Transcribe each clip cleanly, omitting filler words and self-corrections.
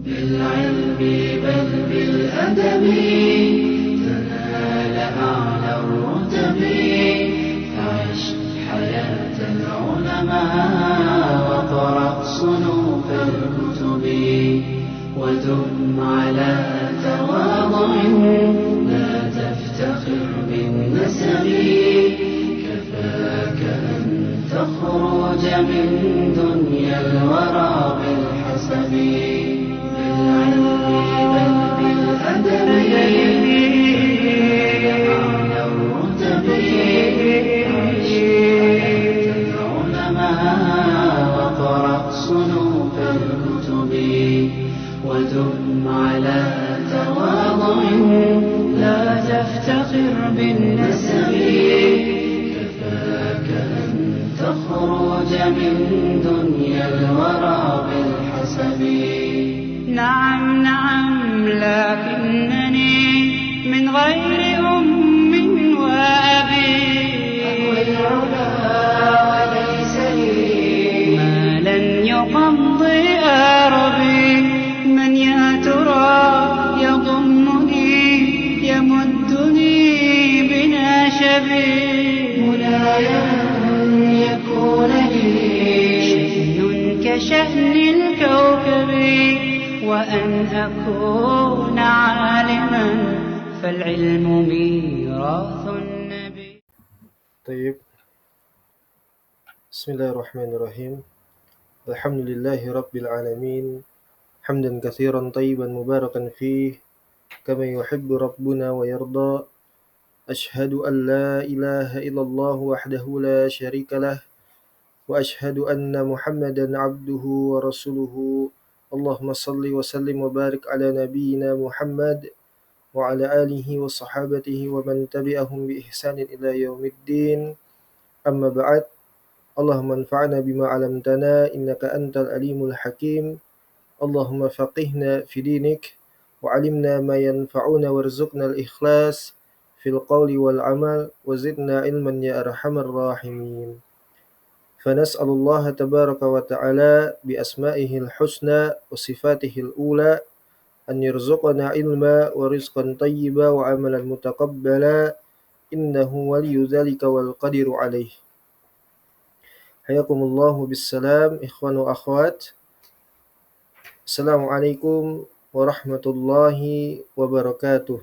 بالعلم بل بالأدب تنال أعلى الرتب فعش حياة العلماء وقرأ صنوف الكتب ودم على تواضع لا تفتخر بالنسب كفاك أن تخرج من دنيا الورى بالحسب بالعلم بل بالأدب أعلى الرتب عش حياة العلماء وقرأ صنوف الكتب ودم على تواضع لا تفتخر بالنسب كفاك أن تخرج من دنيا الورى بالحسب نعم نعم لكنني من غير أم وأبي أهوى العلا وليس لي ما لن يقضي أربي من يا ترى يضمني يمدني بناشبي مناي أن يكون لي شأن كشأن الكوكب وأن أكون عالما فالعلم ميراث النبي. طيب. بسم الله الرحمن الرحيم. الحمد لله رب العالمين حمدا كثيرا طيبا مباركا فيه كما يحب ربنا ويرضى. أشهد أن لا إله إلا الله وحده لا شريك له وأشهد أن محمدا عبده ورسوله. اللهم صل وسلم وبارك على نبينا محمد وعلى آله وصحابته ومن تبعهم بإحسان إلى يوم الدين. أما بعد. اللهم انفعنا بما علمتنا إنك أنت العليم الحكيم. اللهم فقهنا في دينك وعلمنا ما ينفعنا وارزقنا الإخلاص في القول والعمل وزدنا علما يا أرحم الراحمين. فنسأل الله تبارك وتعالى بأسمائه الحسنى وصفاته الأولى أن يرزقنا علما ورزقا طيبا وعملا متقبلا إنه ولي ذلك والقدر عليه. حياكم الله بالسلام إخوان وأخوات. Assalamualaikum warahmatullahi wabarakatuh.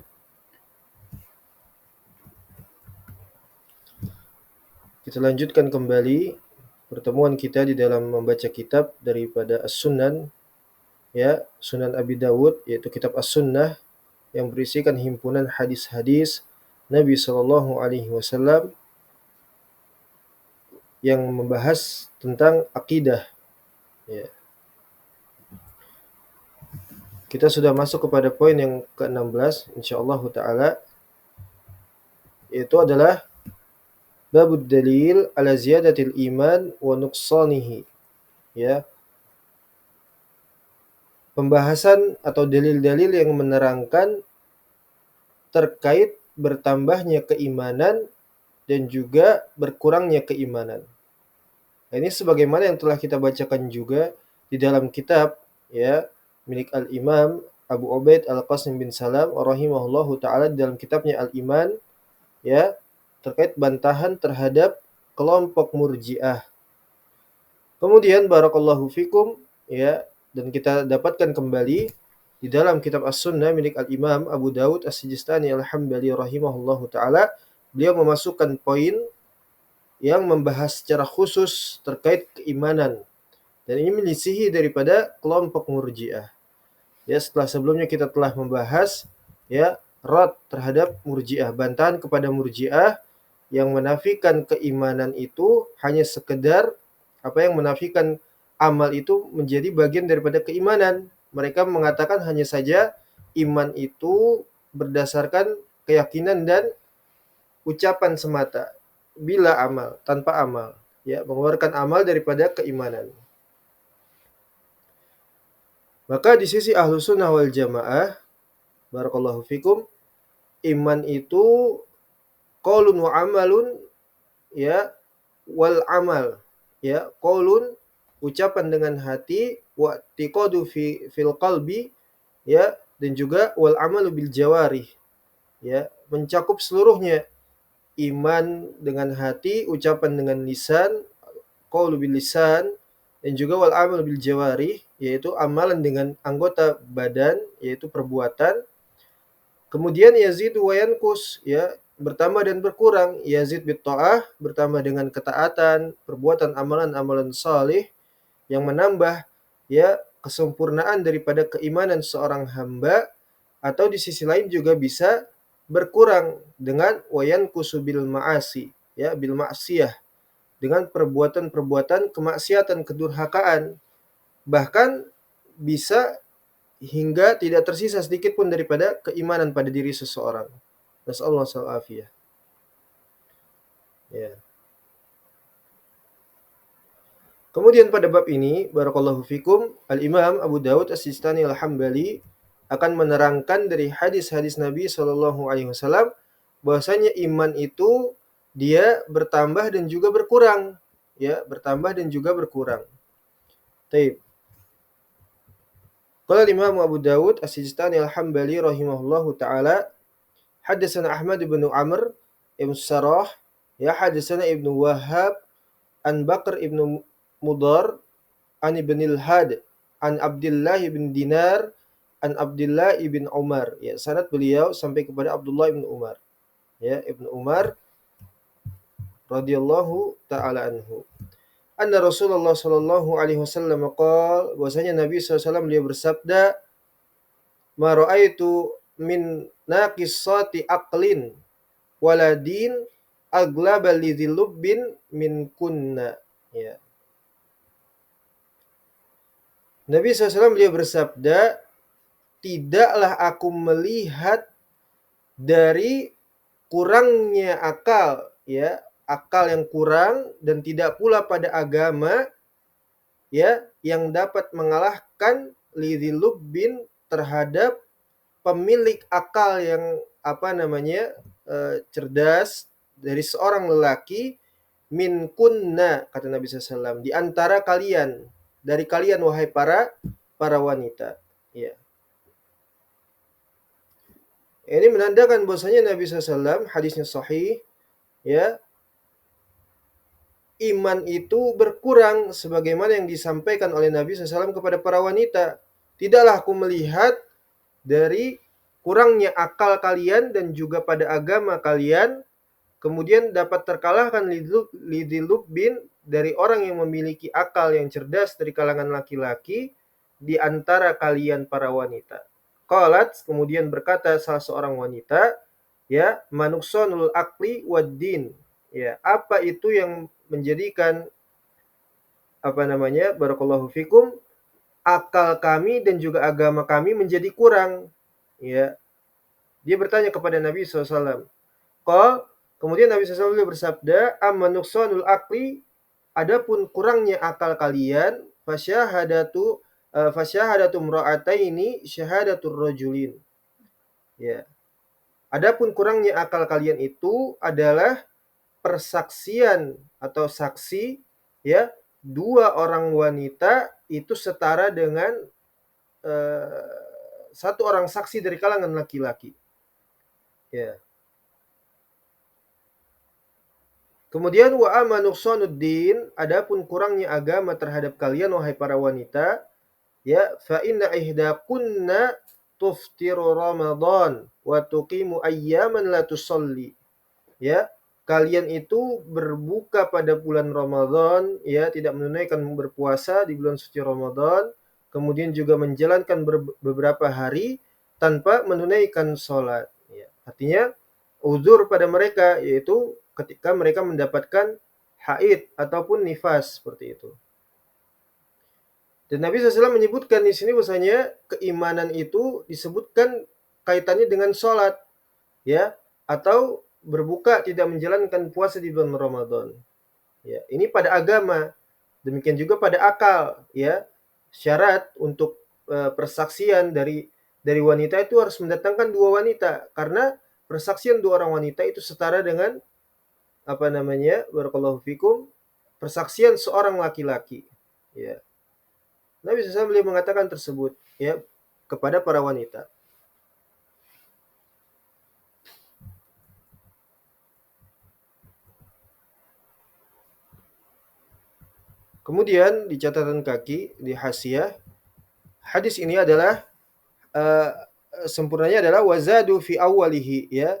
Kita lanjutkan kembali pertemuan kita di dalam membaca kitab daripada As-Sunan, ya, Sunan Abi Dawud, yaitu kitab As-Sunnah yang berisikan himpunan hadis-hadis Nabi Shallallahu Alaihi Wasallam yang membahas tentang akidah. Ya. Kita sudah masuk kepada poin yang ke-16 insyaallah taala, yaitu adalah babud dalil ala ziyadatil iman wa nuqsanihi. Ya. Pembahasan atau dalil-dalil yang menerangkan terkait bertambahnya keimanan dan juga berkurangnya keimanan. Ini sebagaimana yang telah kita bacakan juga di dalam kitab, ya, milik Al-Imam Abu Ubaid Al-Qasim bin Salam rahimahullahu taala dalam kitabnya Al-Iman, ya, terkait bantahan terhadap kelompok Murji'ah. Kemudian barakallahu fikum, ya, dan kita dapatkan kembali di dalam kitab As-Sunnah milik Al-Imam Abu Dawud As-Sijistani Al-Hambali rahimahullahu taala, beliau memasukkan poin yang membahas secara khusus terkait keimanan. Dan ini menyisihi daripada kelompok Murji'ah. Ya, setelah sebelumnya kita telah membahas, ya, rad terhadap Murji'ah, bantahan kepada Murji'ah yang menafikan keimanan itu hanya sekedar yang menafikan amal itu menjadi bagian daripada keimanan. Mereka mengatakan hanya saja iman itu berdasarkan keyakinan dan ucapan semata, bila amal, tanpa amal, ya, mengeluarkan amal daripada keimanan. Maka di sisi ahlu sunnah wal jamaah, barakallahu fikum, iman itu qaulun wa amalun, ya, wal amal, ya, qaulun ucapan dengan hati, wa tiqadu fil qalbi, ya, dan juga wal amalu bil jawarih, ya, mencakup seluruhnya, iman dengan hati, ucapan dengan lisan, qaulu bil lisan, dan juga wal amal bil jawarih, yaitu amalan dengan anggota badan, yaitu perbuatan. Kemudian yazid wa yanqus, ya, bertambah dan berkurang. Yazid bit ta'ah, bertambah dengan ketaatan, perbuatan amalan-amalan salih yang menambah, ya, kesempurnaan daripada keimanan seorang hamba, atau di sisi lain juga bisa berkurang dengan wayan kusubil ma'asi, ya, bil ma'siyah, dengan perbuatan-perbuatan kemaksiatan, kedurhakaan, bahkan bisa hingga tidak tersisa sedikit pun daripada keimanan pada diri seseorang. Nasallahu alaihi. Ya. Kemudian pada bab ini, barakallahu fikum, Al-Imam Abu Dawud As-Sistani Al-Hambali akan menerangkan dari hadis-hadis Nabi Shallallahu alaihi wasallam bahwasanya iman itu dia bertambah dan juga berkurang, ya, bertambah dan juga berkurang. Taib. Qala Imam Abu Dawud As-Sistani Al-Hambali rahimahullahu taala, haddatsana Ahmad bin Amr ibn Sarah, ya, haddatsana Ibnu Wahhab an Bakr ibn Mudar an Ibnil Had an Abdullah bin Dinar an Abdullah bin Umar, ya, sanad beliau sampai kepada Abdullah bin Umar, ya, Ibnu Umar radhiyallahu taala anhu. Anna Rasulullah sallallahu alaihi wasallam qala, bahwasanya Nabi SAW beliau bersabda, ma raaitu min naqisati aqlin waladin aglaba lidhilubbin min kunna, ya. Nabi SAW beliau bersabda, tidaklah aku melihat dari kurangnya akal, ya, akal yang kurang, dan tidak pula pada agama, ya, yang dapat mengalahkan lidhilubbin terhadap pemilik akal yang cerdas dari seorang lelaki, min kunna, kata Nabi SAW, di antara kalian, dari kalian wahai para wanita, ya. Ini menandakan bahwasanya Nabi SAW, hadisnya sahih, ya, iman itu berkurang sebagaimana yang disampaikan oleh Nabi SAW kepada para wanita. Tidaklah aku melihat dari kurangnya akal kalian dan juga pada agama kalian, kemudian dapat terkalahkan lidhilubbin, dari orang yang memiliki akal yang cerdas dari kalangan laki-laki di antara kalian para wanita. Qalat, kemudian berkata salah seorang wanita, ya, manuksonul akli waddin, ya, apa itu yang menjadikan barakallahu fikum, akal kami dan juga agama kami menjadi kurang, ya. Dia bertanya kepada Nabi SAW. Kemudian Nabi SAW bersabda, amma nuqsanul akli, adapun kurangnya akal kalian, fasyahadatu imra'ataini syahadatur rajulin. Ya. Adapun kurangnya akal kalian itu adalah persaksian atau saksi, ya, dua orang wanita itu setara dengan satu orang saksi dari kalangan laki-laki. Ya. Kemudian wa amma nuqsanuddin, adapun kurangnya agama terhadap kalian wahai para wanita, ya, fa inna ihdakunna tuftiru Ramadan wa tuqimu ayyaman la tusalli. Ya, kalian itu berbuka pada bulan Ramadan, ya, tidak menunaikan berpuasa di bulan suci Ramadan, kemudian juga menjalankan beberapa hari tanpa menunaikan sholat, ya. Artinya uzur pada mereka, yaitu ketika mereka mendapatkan haid ataupun nifas, seperti itu. Dan Nabi SAW menyebutkan di sini bahwasanya keimanan itu disebutkan kaitannya dengan sholat, ya, atau berbuka tidak menjalankan puasa di bulan Ramadan. Ya, ini pada agama. Demikian juga pada akal, ya. Syarat untuk persaksian dari wanita itu harus mendatangkan dua wanita, karena persaksian dua orang wanita itu setara dengan barakallahu fikum, persaksian seorang laki-laki, ya. Nabi SAW beliau mengatakan tersebut, ya. kepada para wanita. Kemudian di catatan kaki di hasyiah, hadis ini adalah sempurnanya adalah wazadu fi awwalihi, ya.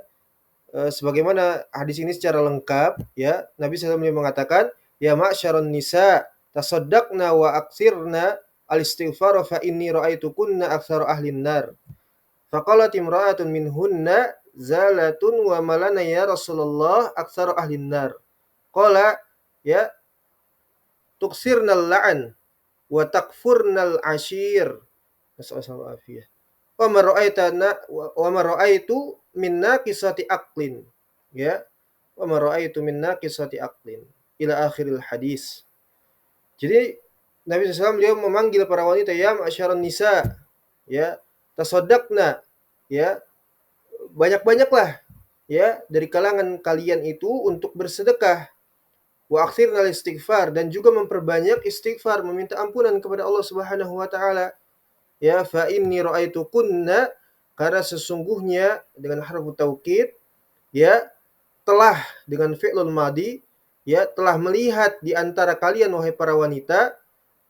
Sebagaimana hadis ini secara lengkap, ya, Nabi SAW mengatakan, ya ma'syaron nisa tasaddaqna wa aksirna al-istighfar fa inni ra'aitukunna aktsara ahlin nar. Faqalat imra'atun minhunna zalatun wa malana ya Rasulullah aktsara ahlin nar. Qala ya tuksirnal la'an wa takfurnal ashir. Nasallallahu afiyah. Wa ma ra'aitu min naqisati aqlin. Ya. Wa ma ra'aitu min naqisati aqlin. Ila akhiril hadis. Jadi Nabi SAW beliau memanggil para wanita, ya ma'syaran nisa, ya, tasaddaqna, ya, banyak-banyaklah, ya, dari kalangan kalian itu untuk bersedekah. Wa aktsirnal istighfar, dan juga memperbanyak istighfar, meminta ampunan kepada Allah Subhanahu wa taala. Ya, fa inni ra'aitukunna, karena sesungguhnya dengan harfu taukid, ya, telah dengan fi'lul madi, ya, telah melihat di antara kalian wahai para wanita,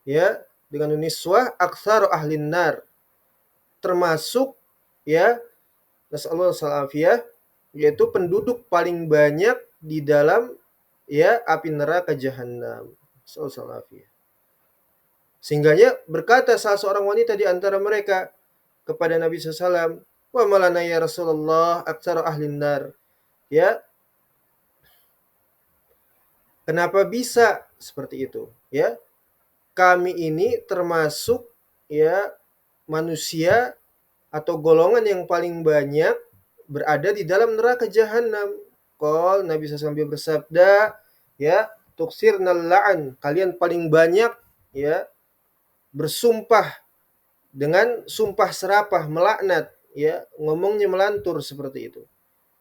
ya, dengan niswah aktsaru ahlin nar, termasuk, ya, nasallahu salafiyah, yaitu penduduk paling banyak di dalam, ya, api neraka jahanam. Nasallahu salafiyah. Sehingganya berkata salah seorang wanita di antara mereka kepada Nabi SAW, wa malana ya Rasulullah aktsara ahlin nar. Ya, kenapa bisa seperti itu? Ya, kami ini termasuk, ya, manusia atau golongan yang paling banyak berada di dalam neraka jahanam. Qol Nabi SAW bersabda, ya, tuksirnal la'an, kalian paling banyak, ya, bersumpah dengan sumpah serapah, melaknat, ya, ngomongnya melantur seperti itu.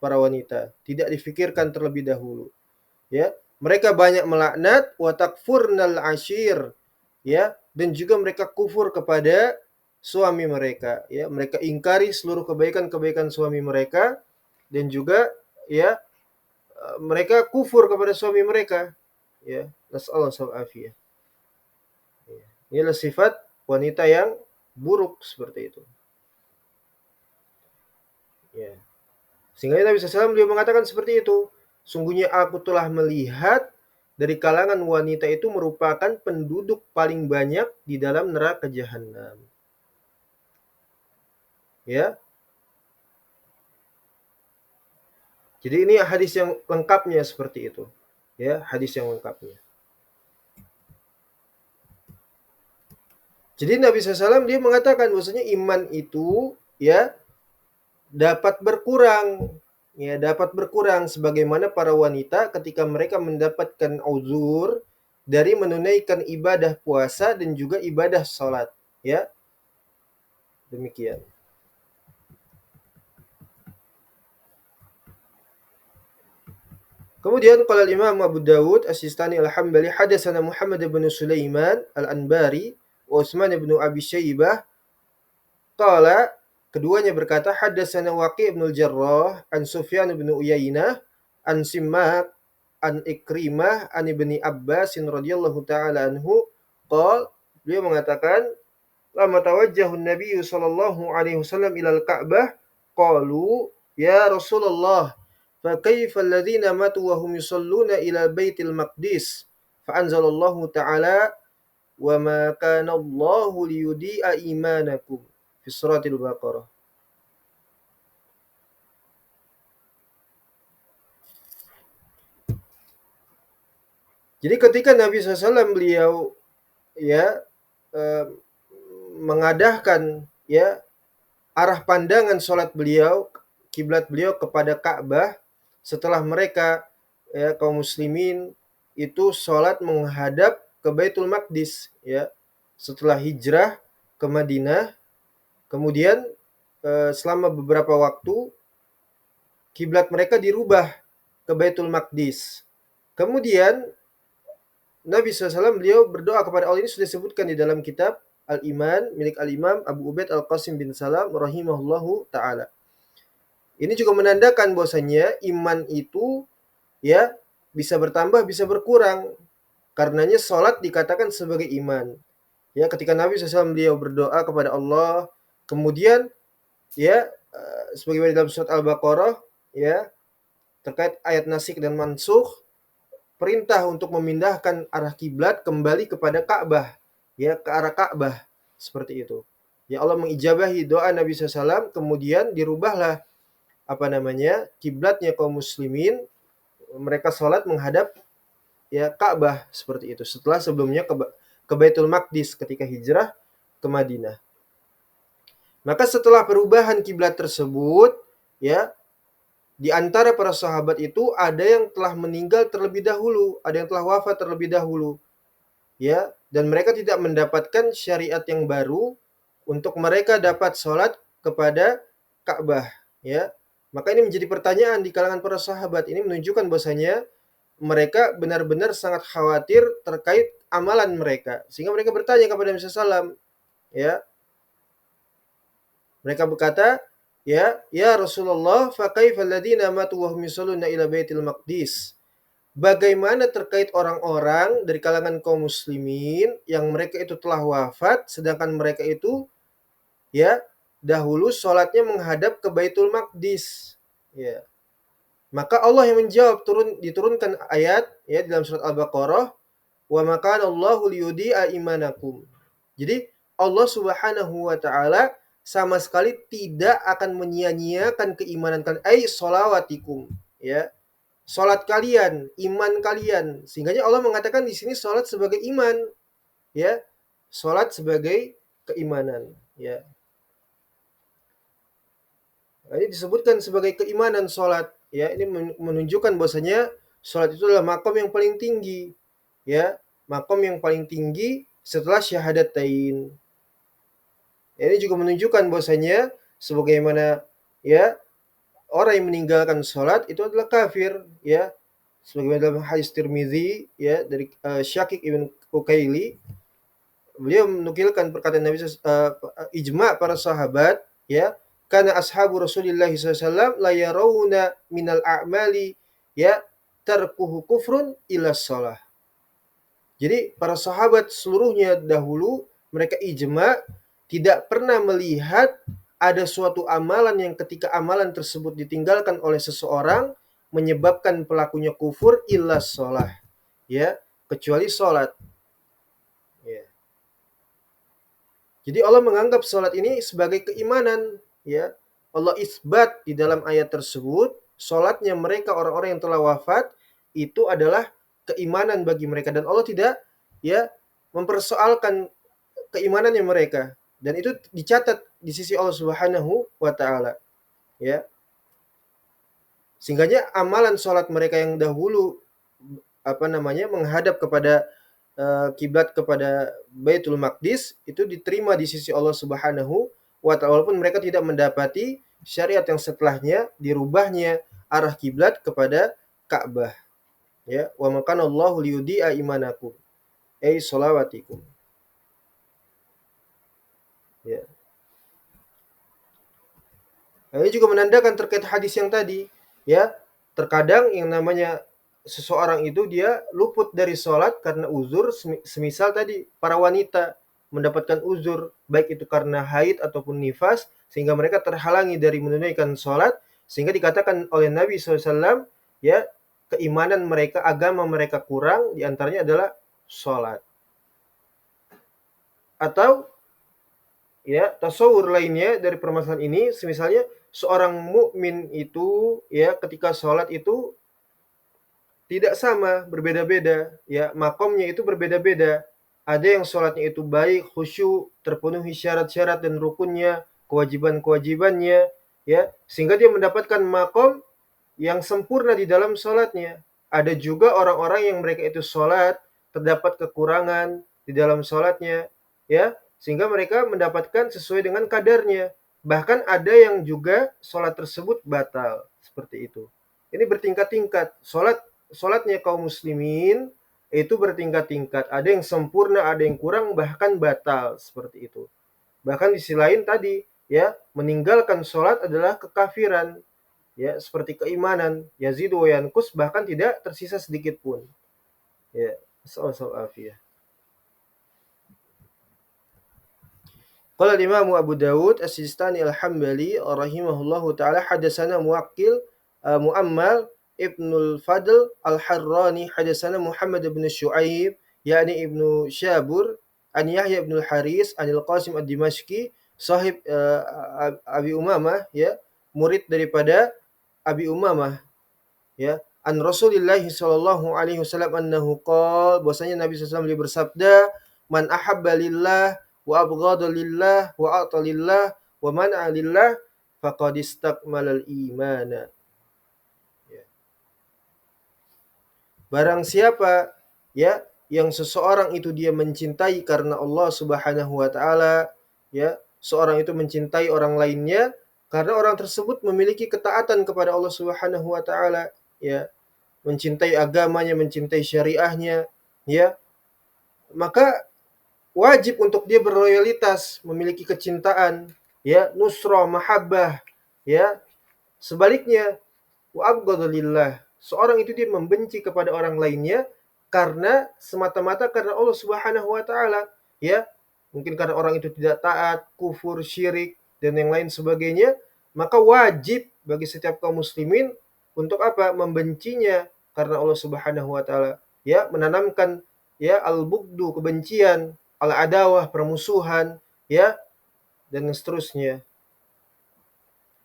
Para wanita tidak difikirkan terlebih dahulu, ya. Mereka banyak melaknat, wa takfurnal ashir, ya, dan juga mereka kufur kepada suami mereka, ya. Mereka ingkari seluruh kebaikan-kebaikan suami mereka, dan juga, ya, mereka kufur kepada suami mereka, ya. Nasallahu alaihi. Inilah sifat wanita yang buruk seperti itu. Ya. Sehingga Nabi SAW beliau mengatakan seperti itu. Sungguhnya aku telah melihat dari kalangan wanita itu merupakan penduduk paling banyak di dalam neraka jahanam. Ya. Jadi ini hadis yang lengkapnya seperti itu. Ya, hadis yang lengkapnya. Jadi Nabi SAW dia mengatakan bahwasanya iman itu, ya, dapat berkurang, ya, dapat berkurang sebagaimana para wanita ketika mereka mendapatkan uzur dari menunaikan ibadah puasa dan juga ibadah salat, ya. Demikian. Kemudian qala Imam Abu Dawud As-Sistani Al-Hambali hadatsana Muhammad bin Sulaiman Al-Anbari wa Utsman bin Abi Syaibah qala, keduanya berkata hadatsana Waqi' bin Al-Jarrah an Sufyan bin Uyainah an Simmak an Ikrimah an Ibni Abbas radhiyallahu taala anhu qala, beliau mengatakan lama tawajjahun Nabi sallallahu alaihi wasallam ilal Ka'bah qalu ya Rasulullah fa kaifa alladhina matu wa hum yusalluna ila Baitil Maqdis fa anzalallahu ta'ala wa ma kana Allahu liyudi'a imanakum fi suratil Baqarah. Jadi ketika Nabi SAW beliau, ya, mengadahkan, ya, arah pandangan sholat beliau, kiblat beliau kepada Ka'bah setelah mereka, ya, kaum muslimin itu sholat menghadap ke Baitul Maqdis, ya, setelah hijrah ke Madinah. Kemudian selama beberapa waktu kiblat mereka dirubah ke Baitul Maqdis. Kemudian Nabi SAW beliau berdoa kepada Allah, ini sudah disebutkan di dalam kitab Al-Iman milik Al-Imam Abu Ubaid Al-Qasim bin Salam rahimahullahu taala. Ini juga menandakan bahwasanya iman itu ya bisa bertambah, bisa berkurang. Karenanya salat dikatakan sebagai iman. Ya, ketika Nabi SAW beliau berdoa kepada Allah, kemudian ya sebagaimana dalam surat Al-Baqarah ya terkait ayat nasikh dan mansukh, perintah untuk memindahkan arah kiblat kembali kepada Ka'bah, ya ke arah Ka'bah seperti itu. Ya Allah mengijabahi doa Nabi SAW, kemudian dirubahlah kiblatnya kaum muslimin, mereka sholat menghadap ya Ka'bah seperti itu. Setelah sebelumnya ke Baitul Maqdis ketika hijrah ke Madinah. Maka setelah perubahan kiblat tersebut, ya di antara para sahabat itu ada yang telah meninggal terlebih dahulu, ada yang telah wafat terlebih dahulu. Ya, dan mereka tidak mendapatkan syariat yang baru untuk mereka dapat sholat kepada Ka'bah, ya. Maka ini menjadi pertanyaan di kalangan para sahabat. Ini menunjukkan bahwasanya mereka benar-benar sangat khawatir terkait amalan mereka. Sehingga mereka bertanya kepada Nabi SAW, ya. Mereka berkata, ya Rasulullah, fa kaifal ladzina matu wa hum yusalluna ila Baitil Maqdis? Bagaimana terkait orang-orang dari kalangan kaum muslimin yang mereka itu telah wafat sedangkan mereka itu ya dahulu sholatnya menghadap ke Baitul Maqdis, ya. Maka Allah yang menjawab, diturunkan ayat ya dalam surat Al-Baqarah, wa makana Allahu liyudi'a imanakum. Jadi Allah Subhanahu wa taala sama sekali tidak akan menyia-nyiakan keimanan kalian, sholawatikum, ya. Salat kalian, iman kalian. Sehingga Allah mengatakan di sini salat sebagai iman, ya. Salat sebagai keimanan, ya. Nah, ini disebutkan sebagai keimanan salat, ya. Ini menunjukkan bahwasanya salat itu adalah makom yang paling tinggi, ya. Makom yang paling tinggi setelah syahadatain. Ini juga menunjukkan bahwasanya sebagaimana ya orang yang meninggalkan sholat itu adalah kafir, ya. Sebagaimana dalam hadis Tirmizi ya dari Syakik ibn Ukaili, beliau menukilkan perkataan Nabi ijma para sahabat, ya, karena ashabu Rasulullah SAW la yarawna minal a'mali ya tarkuhu kufrun illa shalah. Jadi para sahabat seluruhnya dahulu mereka ijma tidak pernah melihat ada suatu amalan yang ketika amalan tersebut ditinggalkan oleh seseorang menyebabkan pelakunya kufur illa sholah, ya, kecuali sholat, ya. Jadi Allah menganggap sholat ini sebagai keimanan, ya. Allah isbat di dalam ayat tersebut sholatnya mereka orang-orang yang telah wafat itu adalah keimanan bagi mereka, dan Allah tidak ya mempersoalkan keimanannya mereka, dan itu dicatat di sisi Allah Subhanahu wa taala, ya. Sehingga amalan sholat mereka yang dahulu menghadap kepada kiblat kepada Baitul Maqdis itu diterima di sisi Allah Subhanahu wa taala, walaupun mereka tidak mendapati syariat yang setelahnya dirubahnya arah kiblat kepada Ka'bah, ya. Wa makana Allahu liyudi'a imanakum sholawatikum, ya. Nah, ini juga menandakan terkait hadis yang tadi, ya. Terkadang yang namanya seseorang itu dia luput dari sholat karena uzur, semisal tadi para wanita mendapatkan uzur, baik itu karena haid ataupun nifas, sehingga mereka terhalangi dari menunaikan sholat, sehingga dikatakan oleh Nabi SAW, ya, keimanan mereka, agama mereka kurang, diantaranya adalah sholat. Atau ya tasawur lainnya dari permasalahan ini, semisalnya seorang mukmin itu ya ketika sholat itu tidak sama, berbeda-beda, ya, makomnya itu berbeda-beda. Ada yang sholatnya itu baik, khusyuk, terpenuhi syarat-syarat dan rukunnya, kewajiban-kewajibannya, ya, sehingga dia mendapatkan makom yang sempurna di dalam sholatnya. Ada juga orang-orang yang mereka itu sholat terdapat kekurangan di dalam sholatnya, ya, sehingga mereka mendapatkan sesuai dengan kadarnya. Bahkan ada yang juga sholat tersebut batal, seperti itu. Ini bertingkat-tingkat. Sholatnya kaum muslimin itu bertingkat-tingkat. Ada yang sempurna, ada yang kurang, bahkan batal seperti itu. Bahkan di sisi lain tadi, ya, meninggalkan sholat adalah kekafiran, ya, seperti keimanan, yazidu wa yanqus, bahkan tidak tersisa sedikit pun. Ya, sallallahu afiyah. Qala Imam Abu Dawud As-Sistani Al-Hambali rahimahullahu taala hadatsana Muwaqqil Muammal Ibnul Fadl Al-Harrani hadatsana Muhammad bin Syuaib yakni Ibnu Syabur an Yahya bin Haris anil Qasim Ad-Dimashqi sahib Abi Umamah, ya, murid daripada Abi Umamah, ya, an Rasulillah sallallahu alaihi wasallam annahu qala, bahwasanya Nabi sallallahu alaihi wasallam bersabda, man ahabba lillah wa abghadha lillah wa a'ta lillah wa man'a lillah faqad istakmalal imana. Ya. Barang siapa, ya, yang seseorang itu dia mencintai karena Allah Subhanahu wa taala, ya, seorang itu mencintai orang lainnya karena orang tersebut memiliki ketaatan kepada Allah Subhanahu wa taala, ya, mencintai agamanya, mencintai syariahnya, ya, maka wajib untuk dia berloyalitas, memiliki kecintaan, ya, nusra, mahabbah, ya. Sebaliknya, wa abghadalillah, seorang itu dia membenci kepada orang lainnya karena semata-mata karena Allah Subhanahu wa taala, ya. Mungkin karena orang itu tidak taat, kufur, syirik dan yang lain sebagainya, maka wajib bagi setiap kaum muslimin untuk apa? Membencinya karena Allah Subhanahu wa taala, ya, menanamkan, ya, al-bughdu, kebencian, al-adawah, permusuhan, ya, dan seterusnya.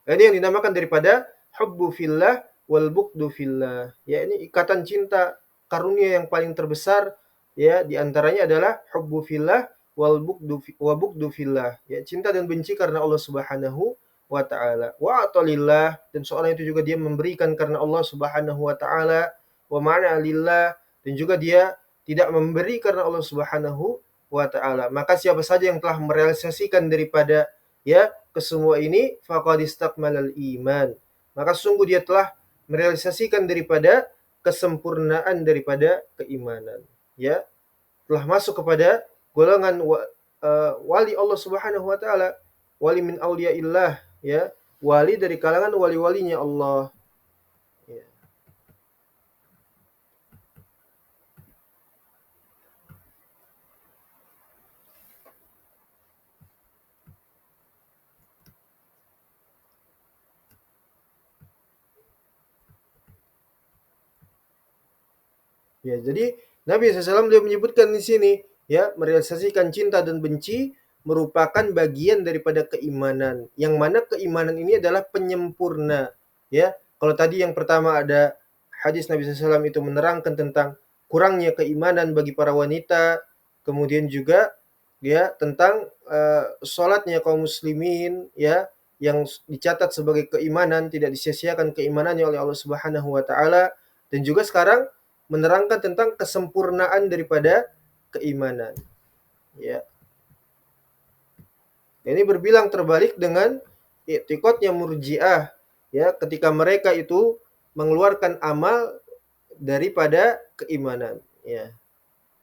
Ini yang dinamakan daripada hubbu fillah wal bughdu fillah. Ya, ini ikatan cinta karunia yang paling terbesar, ya, di antaranya adalah hubbu fillah wal bughdu fillah. Ya, cinta dan benci karena Allah Subhanahu wa taala. Wa atalillah, dan seorang itu juga dia memberikan karena Allah Subhanahu wa taala. Wa ma'ana lillah, dan juga dia tidak memberi karena Allah Subhanahu wa taala. Maka siapa saja yang telah merealisasikan daripada, ya, kesemua ini, faqad istakmalal iman, maka sungguh dia telah merealisasikan daripada kesempurnaan daripada keimanan, ya, telah masuk kepada golongan wali Allah Subhanahu wa taala, wali min auliyaillah, ya, wali dari kalangan wali-walinya Allah, ya. Ya, jadi Nabi SAW beliau menyebutkan di sini, ya, merealisasikan cinta dan benci merupakan bagian daripada keimanan. Yang mana keimanan ini adalah penyempurna, ya. Kalau tadi yang pertama ada hadis Nabi SAW itu menerangkan tentang kurangnya keimanan bagi para wanita, kemudian juga, ya, tentang sholatnya kaum muslimin, ya, yang dicatat sebagai keimanan, tidak disia-siakan keimanannya oleh Allah Subhanahu wa taala, dan juga sekarang menerangkan tentang kesempurnaan daripada keimanan, ya. Ini berbilang terbalik dengan i'tiqadnya Murji'ah, ya, ketika mereka itu mengeluarkan amal daripada keimanan, ya.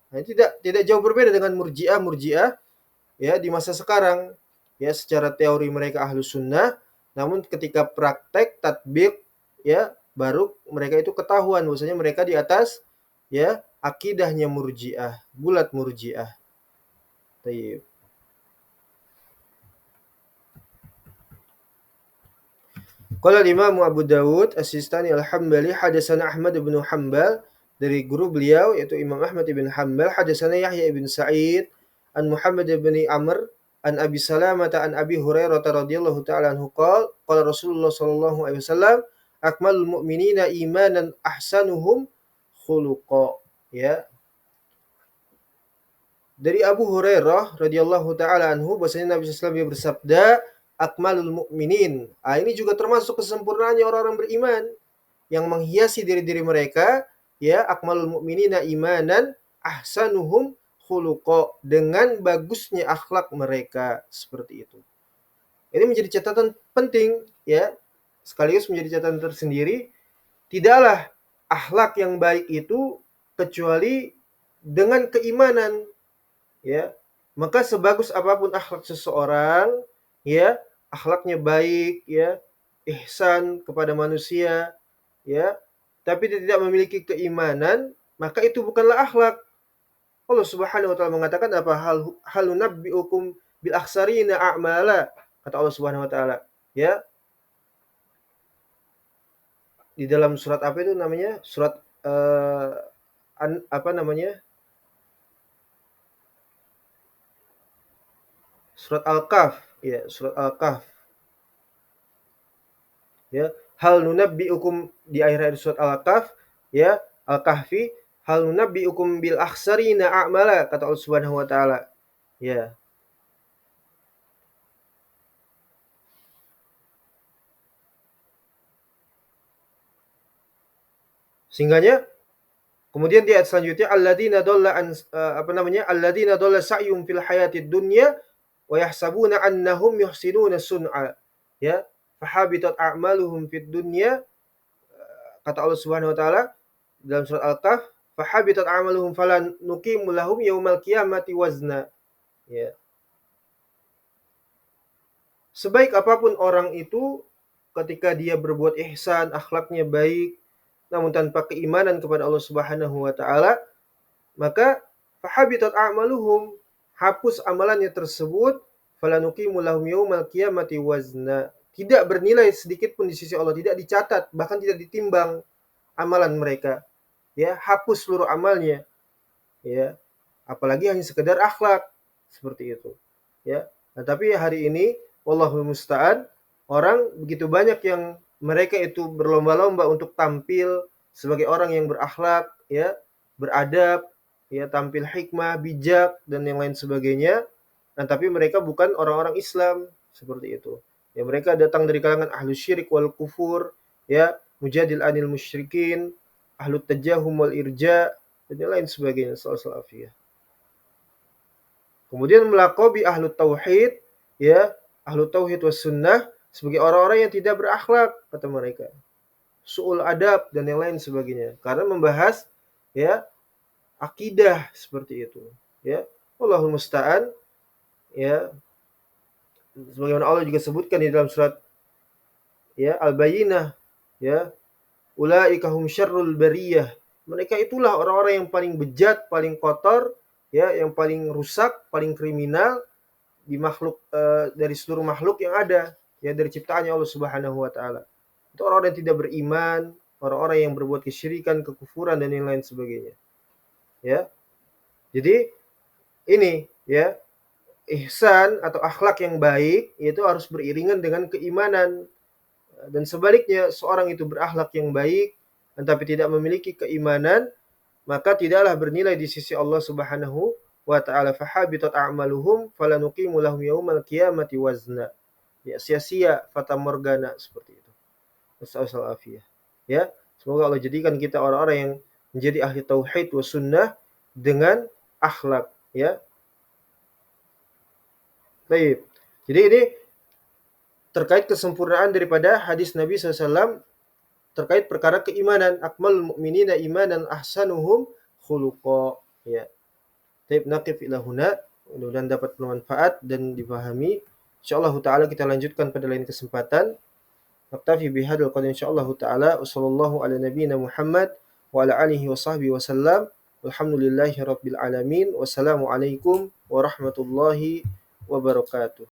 Nah, tidak jauh berbeda dengan Murji'ah, ya, di masa sekarang, ya, secara teori mereka Ahlus Sunnah, namun ketika praktek tatbik, ya, baru mereka itu ketahuan bahwasanya mereka di atas, ya, akidahnya Murji'ah, bulat Murji'ah. Tayyib. Qala Imam Abu Dawud As-Sistani Al-Hambali hadatsana Ahmad bin Hanbal, dari guru beliau yaitu Imam Ahmad bin Hanbal, hadatsana Yahya bin Sa'id an Muhammad bin Amr an Abi Salamah an Abi Hurairah radhiyallahu ta'ala anhu qala Rasulullah sallallahu alaihi wasallam akmalul mu'minina imanan ahsanuhum khuluqa, ya. Dari Abu Hurairah radhiyallahu taala anhu bahwasanya Nabi sallallahu alaihi wasallam bersabda, akmalul mu'minin. Ini juga termasuk kesempurnaannya orang-orang beriman yang menghiasi diri-diri mereka, ya, akmalul mu'minina imanan ahsanuhum khuluqa, dengan bagusnya akhlak mereka, seperti itu. Ini menjadi catatan penting, ya, sekaligus menjadi catatan tersendiri. Tidaklah akhlak yang baik itu kecuali dengan keimanan, ya. Maka sebagus apapun akhlak seseorang, ya, akhlaknya baik, ya, ihsan kepada manusia, ya, tapi dia tidak memiliki keimanan, maka itu bukanlah akhlak. Allah Subhanahu wa taala mengatakan apa? Hal nunabbiukum bil akhsarina a'mala. Kata Allah Subhanahu wa taala, ya. Di dalam surat apa itu namanya? Surat apa namanya? Surat Al-Kahf, ya, surat Al-Kahf. Ya, hal nunabbiukum di akhir surat Al-Kahf, ya, Al-Kahfi, hal nunabbiukum bil akhsarina a'mala, kata Allah Subhanahu wa taala. Ya. Sehingganya kemudian di ayat selanjutnya alladzina dhalla an apa namanya? Alladzina dhalla sa'yum fil hayatid dunya wa yahsabuna annahum yuhsinuna sun'a. Ya, fahabitat a'maluhum fid dunya, kata Allah Subhanahu wa taala dalam surat Al-Kahf, fahabitat a'maluhum falan nuqimu lahum yaumal qiyamati wazna. Ya. Sebaik apapun orang itu, ketika dia berbuat ihsan, akhlaknya baik, namun tanpa keimanan kepada Allah Subhanahu wa taala, maka fahabitat a'maluhum, hapus amalannya tersebut, falanuqimu lahum yaumal qiyamati wazna. Tidak bernilai sedikit pun di sisi Allah, tidak dicatat, bahkan tidak ditimbang amalan mereka. Ya, hapus seluruh amalnya. Ya. Apalagi hanya sekedar akhlak seperti itu. Ya. Nah, tapi hari ini wallahul musta'an, orang begitu banyak yang mereka itu berlomba-lomba untuk tampil sebagai orang yang berakhlak, ya, beradab, ya, tampil hikmah, bijak dan yang lain sebagainya. Nah, tapi mereka bukan orang-orang Islam seperti itu. Ya, mereka datang dari kalangan ahlus syirik wal kufur, ya, mujadil anil musyrikin, ahlut tajahum wal irja dan yang lain sebagainya. Sallallahu alaihi. Kemudian melakobi ahlut tauhid, ya, ahlut tauhid was sunnah sebagai orang-orang yang tidak berakhlak, kata mereka. Su'ul adab dan yang lain sebagainya. Karena membahas, ya, akidah seperti itu. Ya, Allahul musta'an, ya, sebagaimana Allah juga sebutkan di dalam surat, ya, Al-Bayyinah, ya, ulaika hum syarrul bariyah. Mereka itulah orang-orang yang paling bejat, paling kotor, ya, yang paling rusak, paling kriminal di makhluk, dari seluruh makhluk yang ada, ya, dari ciptaannya Allah Subhanahu wa taala. Itu orang-orang yang tidak beriman, orang-orang yang berbuat kesyirikan, kekufuran dan yang lain sebagainya. Ya. Jadi ini, ya, ihsan atau akhlak yang baik itu harus beriringan dengan keimanan. Dan sebaliknya, seorang itu berakhlak yang baik tetapi tidak memiliki keimanan, maka tidaklah bernilai di sisi Allah Subhanahu wa ta'ala. Fahabitat a'maluhum falanuqimu lahum yaumal qiyamati wazna. Ya, sia-sia, fata morgana seperti itu. Wassallallahu afiyah. Ya, semoga Allah jadikan kita orang-orang yang menjadi ahli tauhid wa sunnah dengan akhlak, ya. Baik. Jadi ini terkait kesempurnaan daripada hadis Nabi SAW terkait perkara keimanan. Akmalul mu'minina imanan ahsanuhum khuluqa. Ya. Baik, naqif ila huna. Mudah-mudahan dapat bermanfaat dan dipahami. Insyaallah taala kita lanjutkan pada lain kesempatan. Naktafi bihadzal qadar insyaallah taala. Wassallallahu ala nabiyyina Muhammad wa ala alihi wa sahbihi wasallam. Walhamdulillahi rabbil alamin. Wassalamualaikum warahmatullahi wabarakatuh.